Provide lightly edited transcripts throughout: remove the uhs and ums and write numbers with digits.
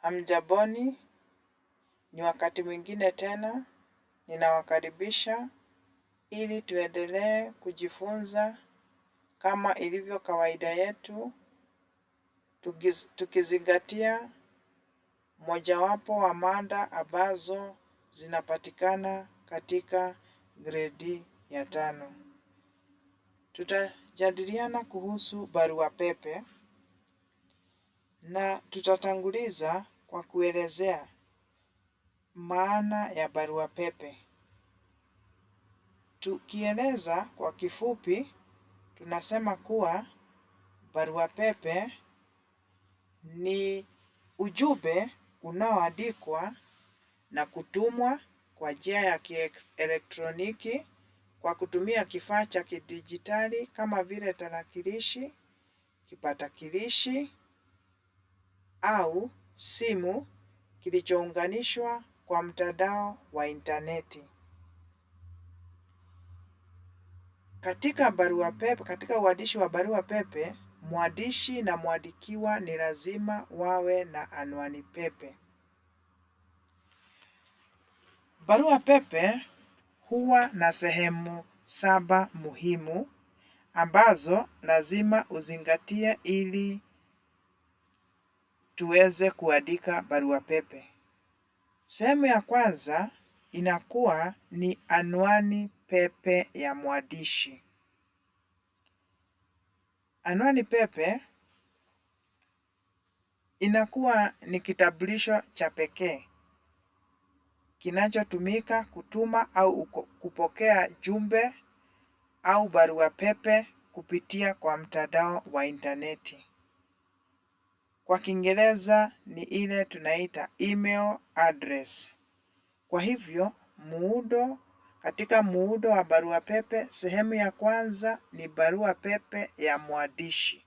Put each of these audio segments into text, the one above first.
Hamjaboni, ni wakati mwingine tena ninawakaribisha ili tuendelee kujifunza kama ilivyo kawaida yetu, tukizingatia mojawapo wa mada ambazo zinapatikana katika gredi ya 5. Tutajadiliana kuhusu barua pepe na tutatanguliza kwa kuelezea maana ya barua pepe. Tukieleza kwa kifupi, tunasema kuwa barua pepe ni ujumbe unaoandikwa na kutumwa kwa njia ya kielektroniki kwa kutumia kifaa cha kidijitali kama vile tarakilishi, kipatakilishi au simu kilichounganishwa kwa mtandao wa intaneti. Katika uandishi wa barua pepe, mwandishi na mwandikiwa ni lazima wawe na anwani pepe. Barua pepe huwa na sehemu 7 muhimu ambazo lazima uzingatie ili tuweze kuandika barua pepe. Sehemu ya kwanza inakuwa ni anwani pepe ya mwandishi. Anwani pepe inakuwa ni kitambulisho cha pekee kinachotumika kutuma au kupokea jumbe au barua pepe kupitia kwa mtandao wa intaneti. Kwa Kiingereza ni ile tunaita email address. Kwa hivyo, katika muundo wa barua pepe, sehemu ya kwanza ni barua pepe ya mwandishi.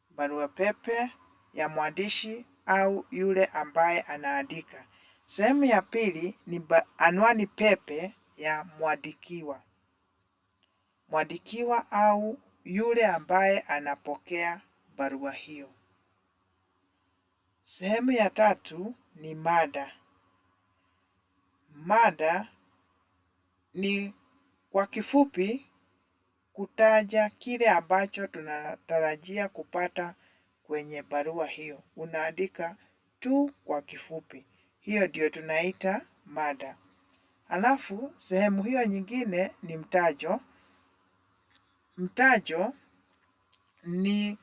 Barua pepe ya mwandishi au yule ambaye anaandika. Sehemu ya pili ni anwani pepe ya mwandikiwa. Mwandikiwa au yule ambaye anapokea barua hiyo. Sehemu ya tatu ni mada. Mada ni kwa kifupi kutaja kile ambacho tunatarajia kupata kwenye barua hiyo. Unaandika tu kwa kifupi. Hiyo ndio tunaita mada. Halafu sehemu hiyo nyingine ni mtajo. Mtajo ni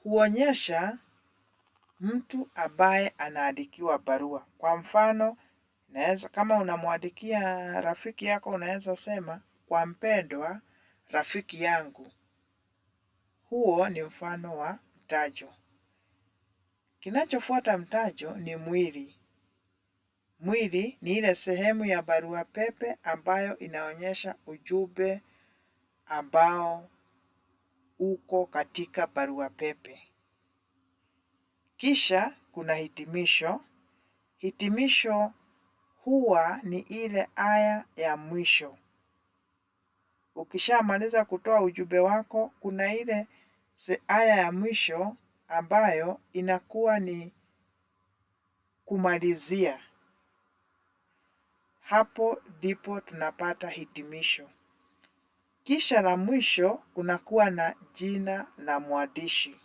huonyesha mtu ambaye anaandikiwa barua. Kwa mfano, kama unamwandikia rafiki yako unaweza sema kwa mpendwa rafiki yangu. Huo ni mfano wa mtajo. Kinachofuata mtajo ni mwili. Mwili ni ile sehemu ya barua pepe ambayo inaonyesha ujumbe ambao uko katika barua pepe. Kisha kuna hitimisho. Hitimisho huwa ni ile aya ya mwisho. Ukishamaliza kutoa ujumbe wako, kuna ile aya ya mwisho ambayo inakuwa ni kumalizia. Hapo ndipo tunapata hitimisho. Kisha la mwisho kunakuwa na jina la mwandishi.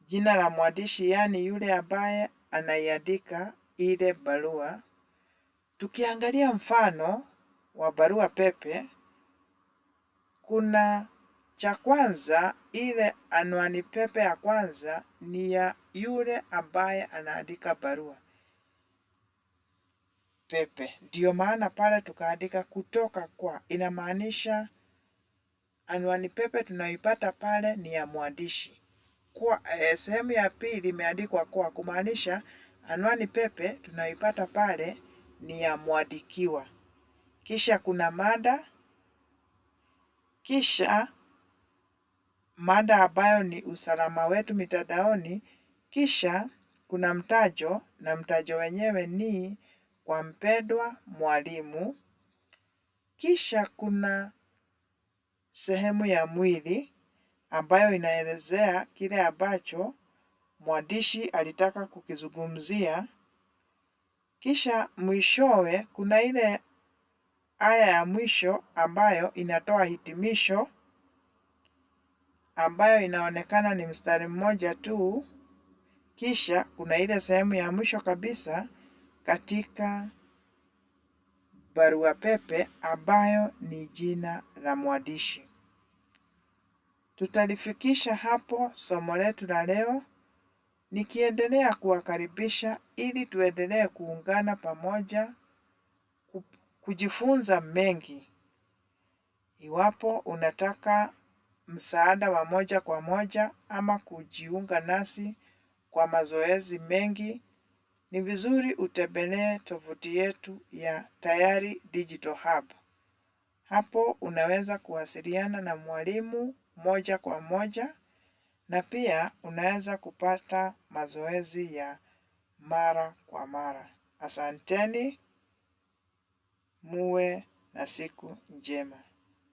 Jina la mwandishi yaani yule ambaye anaiandika ile barua. Tukiangalia mfano wa barua pepe, kuna cha kwanza, ile anwani pepe ya kwanza ni ya yule ambaye anaandika barua pepe. Ndio maana pale tukaandika kutoka kwa, inamaanisha anwani pepe tunaipata pale ni ya mwandishi. Sehemu ya pili imeandikwa kwa, kumaanisha anwani pepe tunaipata pale ni ya mwandikiwa. Kisha kuna mada. Kisha mada ambayo ni usalama wetu mitandaoni. Kisha kuna mtajo na mtajo wenyewe ni kwa mpendwa mwalimu. Kisha kuna sehemu ya mwili ambayo inaelezea kile ambacho mwandishi alitaka kukizungumzia. Kisha mwishowe kuna ile aya ya mwisho ambayo inatoa hitimisho ambayo inaonekana ni mstari mmoja tu. Kisha kuna ile sehemu ya mwisho kabisa katika barua pepe ambayo ni jina la mwandishi. Tutalifikisha hapo somo letu la leo, nikiendelea kuwakaribisha ili tuendelee kuungana pamoja kujifunza mengi. Iwapo unataka msaada wa moja kwa moja ama kujiunga nasi kwa mazoezi mengi, ni vizuri utembelee tovuti yetu ya Tayari Digital Hub. Hapo unaweza kuwasiliana na mwalimu moja kwa moja na pia unaweza kupata mazoezi ya mara kwa mara. Asanteni, muwe na siku njema.